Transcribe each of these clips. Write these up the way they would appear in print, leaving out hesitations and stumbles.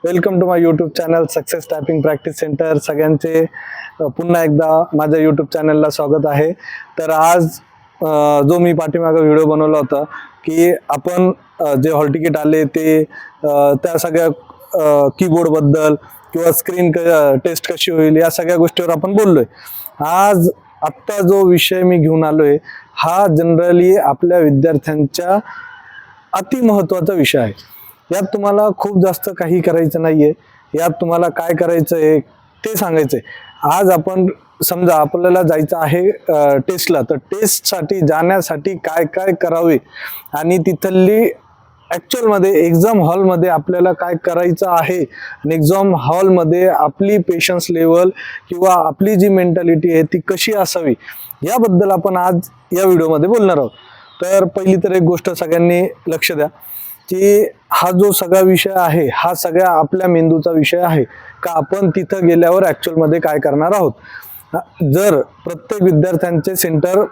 Welcome to my YouTube channel success typing practice centre. सगळ्यांचे पुन्हा एकदा माझ्या यूट्यूब चॅनलला स्वागत आहे. तर आज जो मी पाठीमागे व्हिडिओ बनवला होता की आपण जे हॉल तिकीट आले ते त्या सगळ्या कीबोर्डबद्दल किंवा स्क्रीन टेस्ट कशी होईल या सगळ्या गोष्टीवर आपण बोललोय. आज आत्ता जो विषय मी घेऊन आलोय हा जनरली आपल्या विद्यार्थ्यांच्या अति महत्त्वाचा विषय आहे. यात तुम्हाला खूप जास्त काही करायचं नाहीये. यात तुम्हाला काय करायचंय ते सांगायचंय. आज आपण समजा आपल्याला जायचं आहे टेस्टला, तर टेस्टसाठी जाण्यासाठी काय काय करावे आणि तिथली ॲक्च्युअलमध्ये एक्झाम हॉलमध्ये आपल्याला काय करायचं आहे आणि एक्झाम हॉलमध्ये आपली पेशन्स लेवल किंवा आपली जी मेंटॅलिटी आहे ती कशी असावी याबद्दल आपण आज या व्हिडिओमध्ये बोलणार आहोत. तर पहिली तर एक गोष्ट सगळ्यांनी लक्ष द्या की हा जो सगळा विषय आहे हा सगळ्या आपल्या मेंदूचा विषय आहे का आपण तिथं गेल्यावर ॲक्च्युअलमध्ये काय करणार आहोत. जर प्रत्येक विद्यार्थ्यांचे सेंटर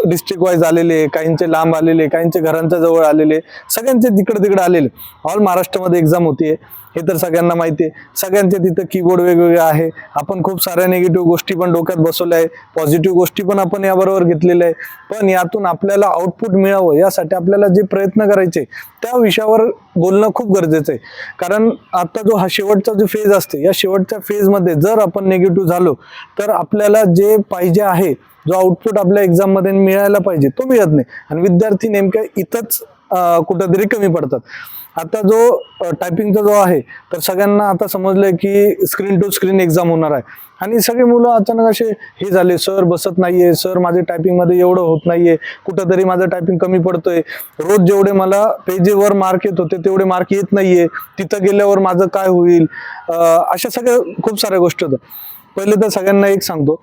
डिस्ट्रिक्ट वाईज आलेले, काहींचे लांब आलेले, काहींचे घरांच्या जवळ आलेले, सगळ्यांचे तिकडे आलेले. ऑल महाराष्ट्रामध्ये एक्झाम होतीये हे तर सगळ्यांना माहिती आहे. सगळ्यांचे तिथं कीबोर्ड वेगवेगळे आहे. आपण खूप साऱ्या निगेटिव्ह गोष्टी पण डोक्यात बसवल्या आहे, पॉझिटिव्ह गोष्टी पण आपण याबरोबर घेतलेल्या आहे. पण यातून आपल्याला आउटपुट मिळावं यासाठी आपल्याला जे प्रयत्न करायचे त्या विषयावर बोलणं खूप गरजेचं आहे. कारण आता जो हा शेवटचा जो फेज असते या शेवटच्या फेजमध्ये जर आपण निगेटिव्ह झालो तर आपल्याला जे पाहिजे आहे, जो आउटपुट आपल्या एक्झाममध्ये मिळायला पाहिजे तो मिळत नाही आणि विद्यार्थी नेमक्या इथंच कुठेतरी कमी पडतात. आता जो टायपिंगचा जो आहे तर सगळ्यांना आता समजलंय की स्क्रीन टू स्क्रीन एक्झाम होणार आहे आणि सगळे मुलं अचानक असे हे झाले, सर बसत नाहीये, सर माझे टायपिंगमध्ये एवढं होत नाहीये, कुठंतरी माझं टायपिंग कमी पडतोय, रोज जेवढे मला पेजेवर मार्क येत होते तेवढे मार्क येत नाहीये, तिथं गेल्यावर माझं काय होईल, अशा सगळ्या खूप साऱ्या गोष्टी होत्या. पहिले तर सगळ्यांना एक सांगतो,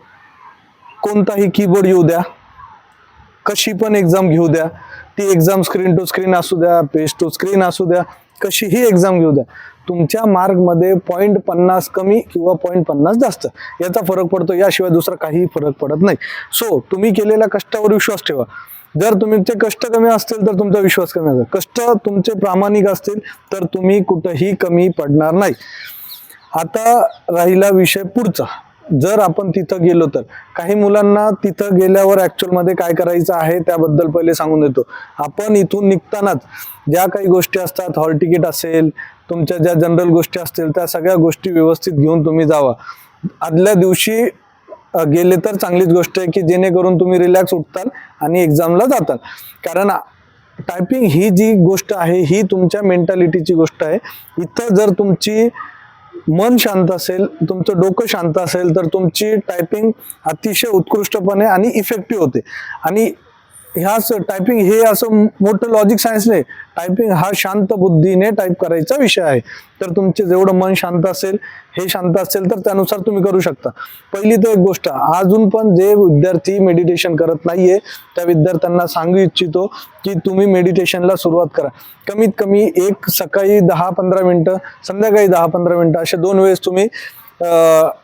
कोणताही कीबोर्ड येऊ द्या, कशी पण एक्झाम घेऊ द्या, ती एक्झाम स्क्रीन टू स्क्रीन असू द्या, पेज टू स्क्रीन असू द्या, कशीही एक्झाम घेऊ द्या, तुमच्या मार्कमध्ये 0.50 कमी किंवा 0.50 जास्त याचा फरक पडतो. याशिवाय दुसरा काही फरक पडत नाही. सो तुम्ही केलेल्या कष्टावर विश्वास ठेवा. जर तुमचे कष्ट कमी असतील तर तुमचा विश्वास कमी असेल. कष्ट तुमचे प्रामाणिक असतील तर तुम्ही कुठेही कमी पडणार नाही. आता राहिला विषय पुढचा. जर आपण तिथं गेलो तर काही मुलांना तिथं गेल्यावर ॲक्च्युअलमध्ये काय करायचं आहे त्याबद्दल पहिले सांगून देतो. आपण इथून निघतानाच ज्या काही गोष्टी असतात, हॉल तिकीट असेल, तुमच्या ज्या जनरल गोष्टी असतील त्या सगळ्या गोष्टी व्यवस्थित घेऊन तुम्ही जावा. आदल्या दिवशी गेले तर चांगलीच गोष्ट आहे की जेणेकरून तुम्ही रिलॅक्स उठताल आणि एक्झामला जाताल. कारण टायपिंग ही जी गोष्ट आहे ही तुमच्या मेंटॅलिटीची गोष्ट आहे. इथं जर तुमची मन शांत असेल, तुमचं डोकं शांत असेल तर तुमची टायपिंग अतिशय उत्कृष्टपणे आणि इफेक्टिव्ह होते. आणि ह्याच टायपिंग हे असं मोठं लॉजिक सायन्स नाही, टायपिंग हा शांत बुद्धीने टाईप करायचा विषय आहे. तर तुमचे जेवढं मन शांत असेल, हे शांत असेल तर त्यानुसार तुम्ही करू शकता. पहिली तर एक गोष्ट, अजून पण जे विद्यार्थी मेडिटेशन करत नाहीये त्या विद्यार्थ्यांना सांगू इच्छितो की तुम्ही मेडिटेशनला सुरुवात करा. कमीत कमी एक सकाळी 10-15 मिनिटं, संध्याकाळी 10-15 मिनिटं असे 2 वेळेस तुम्ही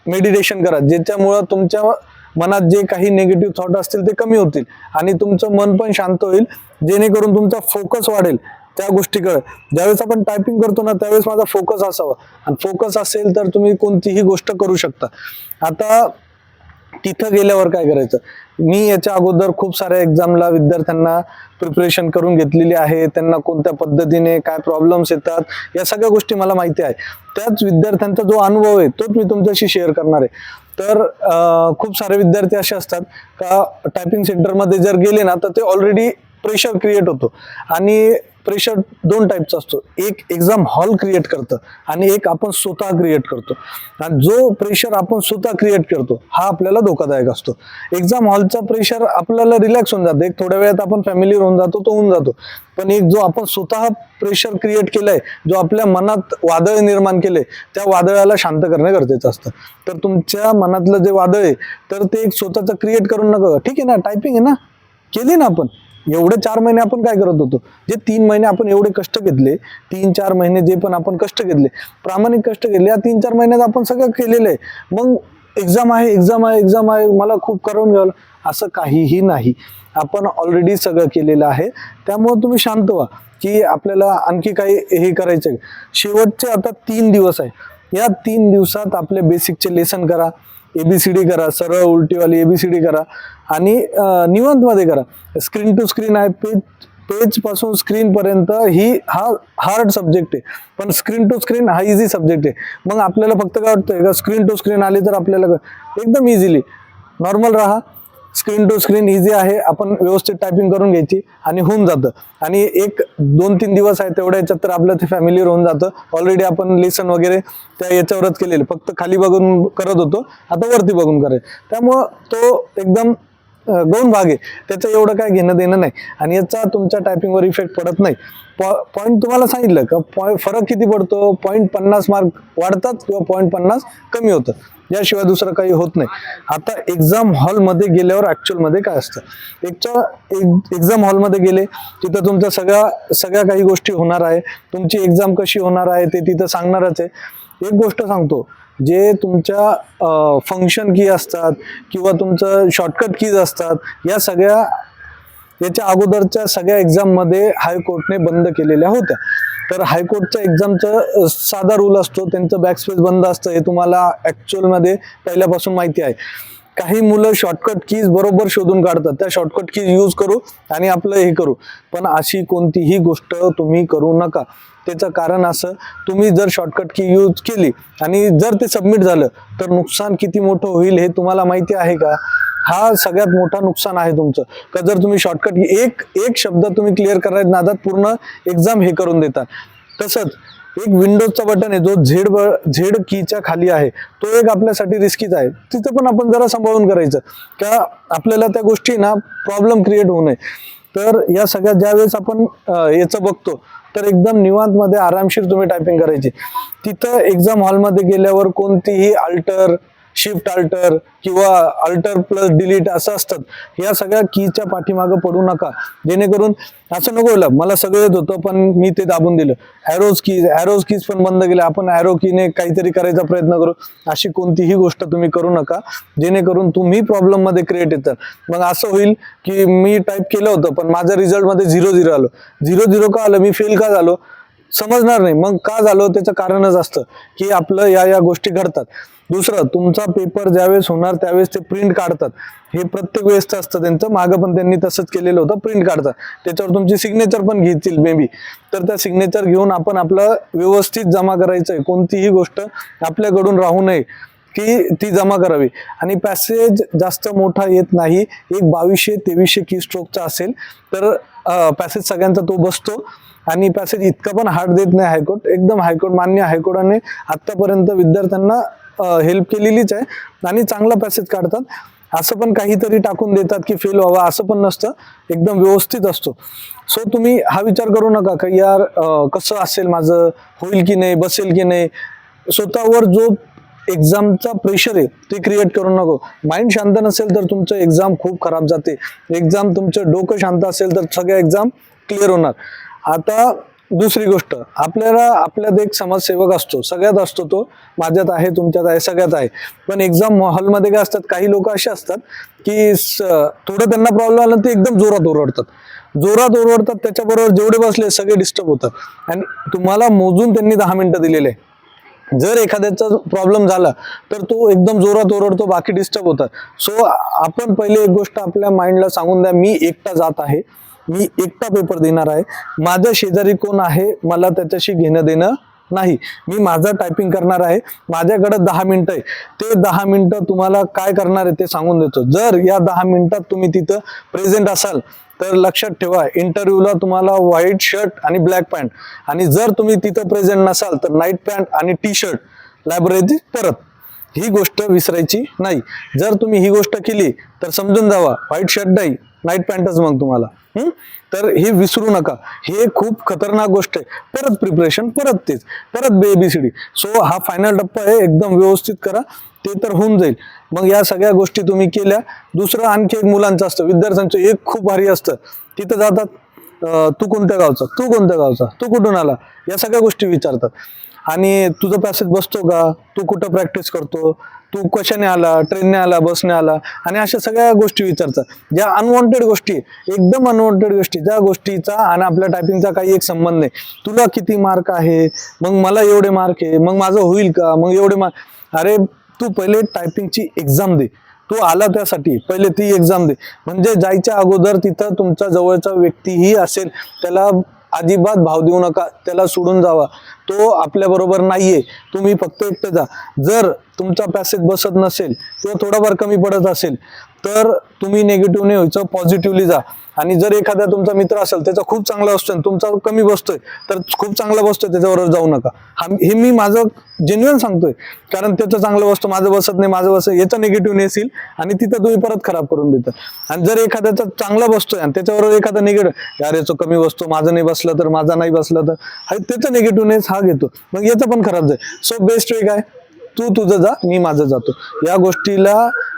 मेडिटेशन करा. ज्याच्यामुळं तुमच्या मनात जे काही निगेटिव्ह थॉट असतील ते कमी होतील आणि तुमचं मन पण शांत होईल, जेणेकरून तुमचा फोकस वाढेल त्या गोष्टीकडे. ज्यावेळेस आपण टायपिंग करतो ना त्यावेळेस माझा फोकस असावा आणि फोकस असेल तर तुम्ही कोणतीही गोष्ट करू शकता. आता तिथं गेल्यावर काय करायचं, मी याच्या अगोदर खूप साऱ्या एक्झामला विद्यार्थ्यांना प्रिपरेशन करून घेतलेली आहे. त्यांना कोणत्या पद्धतीने काय प्रॉब्लेम्स येतात या सगळ्या गोष्टी मला माहिती आहे. त्याच विद्यार्थ्यांचा जो अनुभव आहे तोच मी तुमच्याशी शेअर करणार आहे. तर खूप सारे विद्यार्थी असे असतात का टायपिंग सेंटरमध्ये जर गेले ना तर ते ऑलरेडी प्रेशर क्रिएट होतो. आणि प्रेशर 2 टाईपचा असतो, एक एक्झाम हॉल क्रिएट करतं आणि एक आपण स्वतः क्रिएट करतो. आणि जो प्रेशर आपण स्वतः क्रिएट करतो हा आपल्याला धोकादायक असतो. एक्झाम हॉलचा प्रेशर आपल्याला रिलॅक्स होऊन जातं, एक थोड्या वेळात आपण फॅमिलीवर होऊन जातो, तो होऊन जातो. पण एक जो आपण स्वतः प्रेशर क्रिएट केलंय, जो आपल्या मनात वादळ निर्माण केलंय, त्या वादळाला शांत करणं गरजेचं असतं. तर तुमच्या मनातलं जे वादळ आहे तर ते एक स्वतःचं क्रिएट करून नका. ठीक आहे ना, टायपिंग आहे ना, केली ना आपण, एवढे 4 महिने आपण काय करत होतो, जे 3 महिने आपण एवढे कष्ट घेतले, 3-4 महिने जे पण आपण कष्ट घेतले, प्रामाणिक कष्ट घेतले, या 3-4 महिन्यात आपण सगळं केलेलं आहे. मग एक्झाम आहे मला खूप करून घ्यावं असं काहीही नाही. आपण ऑलरेडी सगळं केलेलं आहे. त्यामुळे तुम्ही शांत व्हा. की आपल्याला आणखी काही हे करायचं आहे. शेवटचे आता 3 दिवस आहे. या 3 दिवसात आपले बेसिकचे लेसन करा, ABCD करा, सरळ उलटीवाली ABCD करा आणि निवांत मध्ये करा. स्क्रीन टू स्क्रीन आहे, पेज पासून स्क्रीन पर्यंत हा हार्ड सब्जेक्ट आहे, पण स्क्रीन टू स्क्रीन हा इझी सब्जेक्ट आहे. मग आपल्याला फक्त काय वाटतंय का स्क्रीन टू स्क्रीन आली तर आपल्याला एकदम इझिली नॉर्मल राहा. स्क्रीन टू स्क्रीन इझी आहे, आपण व्यवस्थित टायपिंग करून घ्यायची आणि होऊन जातं. आणि 1-2-3 दिवस आहे तेवढ्या याच्यात तर आपलं ते फॅमिलीवर होऊन जातं. ऑलरेडी आपण लेसन वगैरे त्या याच्यावरच केलेले, फक्त खाली बघून करत होतो, आता वरती बघून करे. त्यामुळं तो एकदम गौण भाग आहे, त्याचं एवढं काय घेणं देणं नाही आणि याचा तुमच्या टायपिंगवर इफेक्ट पडत नाही. पॉईंट तुम्हाला सांगितलं का फरक किती पडतो, 0.50 मार्क वाढतात किंवा 0.50 कमी होतं, याशिवाय दुसरं काही होत नाही. आता एक्झाम हॉलमध्ये गेल्यावर ॲक्च्युअलमध्ये काय असतं, एक्झाम हॉलमध्ये गेले तिथं तुमच्या सगळ्या काही गोष्टी होणार आहे. तुमची एक्झाम कशी होणार आहे ते तिथं सांगणारच आहे. एक गोष्ट सांगतो, जे तुमच्या फंक्शन की असतात किंवा तुमचं शॉर्टकट कीज असतात, याच्या अगोदरच्या सगळ्या एक्झाममध्ये हायकोर्टने बंद केलेल्या होत्या. तर हायकोर्टच्या एक्झामचं साधा रूल असतो, त्यांचं बॅकस्पेस बंद असतं, हे तुम्हाला ॲक्च्युअलमध्ये पहिल्यापासून माहिती आहे. काही मुलं शॉर्टकट कीज बरोबर शोधून काढतात, त्या शॉर्टकट कीज यूज करू आणि आपलं हे करू, पण अशी कोणतीही गोष्ट तुम्ही करू नका. त्याचं कारण असं, तुम्ही जर शॉर्टकट की यूज केली आणि जर ते सबमिट झालं तर नुकसान किती मोठं होईल हे तुम्हाला माहिती आहे का? हा सगळ्यात मोठा नुकसान आहे तुमचं. का जर तुम्ही शॉर्टकट एक शब्द तुम्ही क्लिअर करायच्या नादात पूर्ण एक्झाम हे करून देतात. तसंच एक विंडोजचा बटन आहे जो झेड कीच्या खाली आहे, तो एक आपल्यासाठी रिस्कीच आहे. तिथं पण आपण जरा सांभाळून करायचं का आपल्याला त्या गोष्टी ना प्रॉब्लेम क्रिएट होऊ नये. तर या सगळ्या ज्यावेळेस आपण याचं बघतो तर एकदम निवांत मध्ये आरामशीर तुम्ही टायपिंग करायची. तिथं एक्झाम हॉलमध्ये गेल्यावर कोणतीही अल्टर, शिफ्ट अल्टर किंवा अल्टर प्लस डिलीट असं असतात, या सगळ्या कीच्या पाठीमागं पडू नका. जेणेकरून असं नको व्हायला, मला सगळं येत होतं पण मी ते दाबून दिलं. ॲरोज कीज पण बंद केल्या, आपण ॲरो कीने काहीतरी करायचा प्रयत्न करू, अशी कोणतीही गोष्ट तुम्ही करू नका, जेणेकरून तुम्ही प्रॉब्लेम मध्ये क्रिएट येतात. मग असं होईल की मी टाईप केलं होतं पण माझ्या रिझल्टमध्ये 0-0 आलं. 0-0 का आलं, मी फेल का झालो समजणार नाही. मग का झालो त्याचं कारणच असतं की आपलं या गोष्टी घडतात. दुसरं, तुमचा पेपर ज्यावेळेस होणार त्यावेळेस ते प्रिंट काढतात, हे प्रत्येक वेळेसचं असतं त्यांचं. मागं पण त्यांनी तसंच केलेलं होतं, प्रिंट काढतात, त्याच्यावर तुमची सिग्नेचर पण घेतील मे बी. तर त्या सिग्नेचर घेऊन आपण आपलं व्यवस्थित जमा करायचं आहे. कोणतीही गोष्ट आपल्याकडून राहू नये की ती जमा करावी. आणि पॅसेज जास्त मोठा येत नाही, एक 2200-2300 की स्ट्रोकचा असेल तर पॅसेज सगळ्यांचा तो बसतो. आणि पॅसेज इतका पण हार्ड देत नाही हायकोर्ट, एकदम हायकोर्ट मान्य. हायकोर्टाने आत्तापर्यंत विद्यार्थ्यांना हेल्प केलेलीच आहे आणि चांगला पॅसेज काढतात. असं पण काहीतरी टाकून देतात की फेल व्हावा असं पण नसतं, एकदम व्यवस्थित असतो. सो तुम्ही हा विचार करू नका की यार कसं असेल माझं, होईल की नाही, बसेल की नाही. स्वतःवर जो एक्झामचा प्रेशर आहे ते क्रिएट करू नको. माइंड शांत नसेल तर तुमचं एक्झाम खूप खराब जाते. एक्झाम तुमचं डोकं शांत असेल तर सगळ्या एक्झाम क्लिअर होणार. आता दुसरी गोष्ट, आपल्यात एक समाजसेवक असतो, सगळ्यात असतो तो, माझ्यात आहे, तुमच्यात आहे, सगळ्यात आहे. पण एक्झाम हॉलमध्ये काय असतात, काही लोक असे असतात की थोडं त्यांना प्रॉब्लेम आला ते एकदम जोरात ओरडतात. त्याच्याबरोबर जेवढे बसले सगळे डिस्टर्ब होतात आणि तुम्हाला मोजून त्यांनी 10 मिनिटं दिलेले आहे. जर एखाद्याचा प्रॉब्लेम झाला तर तो एकदम जोरात ओरडतो, बाकी डिस्टर्ब होतात. सो आपण पहिले एक गोष्ट आपल्या माइंडला सांगून द्या, मी एकटा जात आहे, मी एकटा पेपर देणार आहे, माझ्या शेजारी कोण आहे मला त्याच्याशी घेणं देणं नाही, मी माझं टायपिंग करणार आहे, माझ्याकडे 10 मिनिटं आहे, ते 10 मिनिटं तुम्हाला काय करणार आहे ते सांगून देतो. जर या 10 मिनिटात तुम्ही तिथं प्रेझेंट असाल तर लक्षात ठेवा, इंटरव्ह्यूला तुम्हाला व्हाईट शर्ट आणि ब्लॅक पॅन्ट, आणि जर तुम्ही तिथं प्रेझेंट नसाल तर नाईट पॅन्ट आणि टी शर्ट लायब्ररीत परत. ही गोष्ट विसरायची नाही. जर तुम्ही ही गोष्ट केली तर समजून जावा, व्हाईट शर्ट नाही, नाईट पॅन्टच मग तुम्हाला. तर हे विसरू नका, हे खूप खतरनाक गोष्ट आहे. परत प्रिपरेशन, परत ABCD. सो हा फायनल टप्पा आहे, एकदम व्यवस्थित करा, ते तर होऊन जाईल. मग या सगळ्या गोष्टी तुम्ही केल्या. दुसरं आणखी एक मुलांचं असतं, विद्यार्थ्यांचं एक खूप भारी असतं, तिथं जातात तू कोणत्या गावचा, तू कोणत्या गावचा, तू कुठून आला, या सगळ्या गोष्टी विचारतात. आणि तुझं पॅसेज बसतो का, तू कुठं प्रॅक्टिस करतो, तू कशाने आला, ट्रेनने आला, बसने आला, आणि अशा सगळ्या गोष्टी विचारतात. ज्या अनवॉन्टेड गोष्टी, एकदम अनवॉन्टेड गोष्टी, ज्या गोष्टीचा आणि आपल्या टायपिंगचा काही एक संबंध नाही. तुला किती मार्क आहे, मग मला एवढे मार्क आहे, मग माझं होईल का, मग एवढे मार्क. अरे तू पहिले टायपिंगची एक्झाम दे, तू आला त्यासाठी पहिले ती एक्झाम दे. म्हणजे जायच्या अगोदर तिथं तुमचा जवळचा व्यक्तीही असेल, त्याला अजिबात भाव देऊ नका, त्याला सोडून जावा, तो आपल्या बरोबर नाहीये, तुम्ही फक्त एकटे जा. जर तुमचा पॅसेज बसत नसेल किंवा थोडाफार कमी पडत असेल तर तुम्ही निगेटिव्ह नाही व्हायचं, पॉझिटिव्हली जा. आणि जर एखादा तुमचा मित्र असेल त्याचा खूप चांगला बसतोय, तुमचा कमी बसतोय, तर खूप चांगला बसतोय त्याच्याबरोबर जाऊ नका. हे मी माझं जेन्युइन सांगतोय, कारण त्याचं चांगलं बसतं, माझं बसत नाही, माझं बसत, याचा निगेटिव्ह येईल आणि तिथं तुम्ही परत खराब करून देता. आणि जर एखाद्याचा चांगला बसतोय आणि त्याच्याबरोबर एखादा निगेटिव्ह, यार याचं कमी बसतो, माझं नाही बसलं तर, माझा नाही बसला तर, त्याचा निगेटिव्हनेस हा घेतो, मग याचा पण खराब जाईल. सो बेस्ट वे काय, तू तुझं जा, मी माझं जातो. या गोष्टीला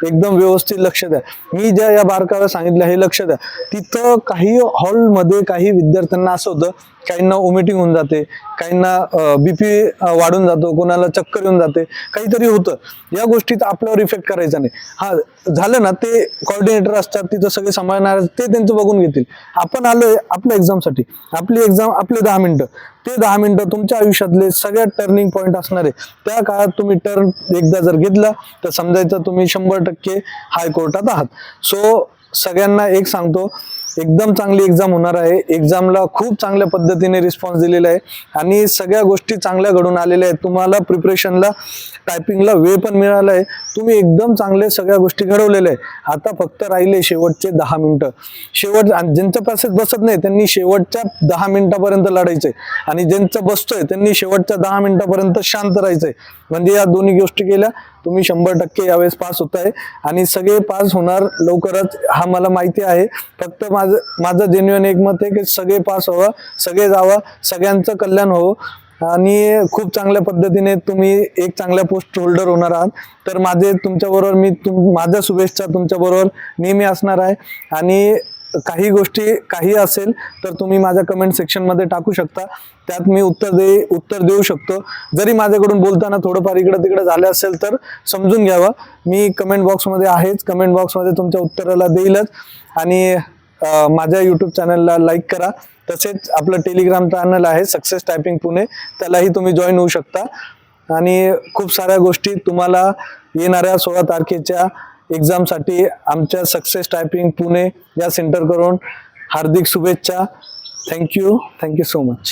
एकदम व्यवस्थित लक्ष द्या. मी ज्या या बारकाव्या सांगितल्या हे लक्ष द्या. तिथं काही हॉलमध्ये काही विद्यार्थ्यांना असं होतं, काहींना वॉमिटिंग होऊन जाते, काहींना बीपी वाढून जातो, कोणाला चक्कर येऊन जाते, काहीतरी होतं. या गोष्टीत आपल्यावर इफेक्ट करायचा नाही. हा झालं ना, ते कॉर्डिनेटर असतात तिथं, सगळे सांभाळणार, ते त्यांचं बघून घेतील. आपण आलोय आपल्या एक्झामसाठी, आपली एक्झाम आपले 10 मिनिटं, ते 10 मिनिटं तुमच्या आयुष्यातले सगळ्यात टर्निंग पॉईंट असणार आहे. त्या काळात तुम्ही टर्न एकदा जर घेतला तर समजायचं तुम्ही 100% हायकोर्टात आहात. सो सगळ्यांना एक सांगतो, एकदम चांगली एक्झाम होणार आहे. एक्झामला खूप चांगल्या पद्धतीने रिस्पॉन्स दिलेला आहे आणि सगळ्या गोष्टी चांगल्या घडून आलेल्या आहेत. तुम्हाला प्रिपरेशनला, टायपिंगला वेळ पण मिळाला आहे. तुम्ही एकदम चांगले सगळ्या गोष्टी घडवलेल्या आहे. आता फक्त राहिले शेवटचे 10 मिनिटं. ज्यांचं पॅसेज बसत नाही त्यांनी शेवटच्या 10 मिनिटापर्यंत लढायचंय आणि ज्यांचं बसतोय त्यांनी शेवटच्या 10 मिनिटापर्यंत शांत राहायचंय. म्हणजे या दोन्ही गोष्टी केल्या तुम्ही 100% यावेळेस पास होताय आणि सगळे पास होणार लवकरच, हा मला माहिती आहे. फक्त माझं जेन्युइन एक मत आहे की सगळे पास व्हावं, सगळे जावं, सगळ्यांचं कल्याण होवं आणि खूप चांगल्या पद्धतीने तुम्ही एक चांगल्या पोस्ट होल्डर होणार आहात. तर माझे तुमच्याबरोबर माझ्या शुभेच्छा तुमच्याबरोबर नेहमी असणार आहे. आणि काही गोष्टी काही असेल तर तुम्ही माझ्या कमेंट सेक्शन मध्ये टाकू शकता, त्यात मी उत्तर देऊ शकतो. जरी माझ्याकडून बोलताना थोडंफार इकडं तिकडं झालं असेल तर समजून घ्यावं, मी कमेंट बॉक्समध्ये आहेच, कमेंट बॉक्समध्ये तुमच्या उत्तराला देईलच. आणि माझ्या यूट्यूब चॅनलला लाईक करा. तसेच आपलं टेलिग्राम चॅनल आहे सक्सेस टायपिंग पुणे, त्यालाही तुम्ही जॉईन होऊ शकता. आणि खूप साऱ्या गोष्टी तुम्हाला येणाऱ्या 16 तारखेच्या एक्झामसाठी आमच्या सक्सेस टायपिंग पुणे या सेंटर करून हार्दिक शुभेच्छा. Thank you so much.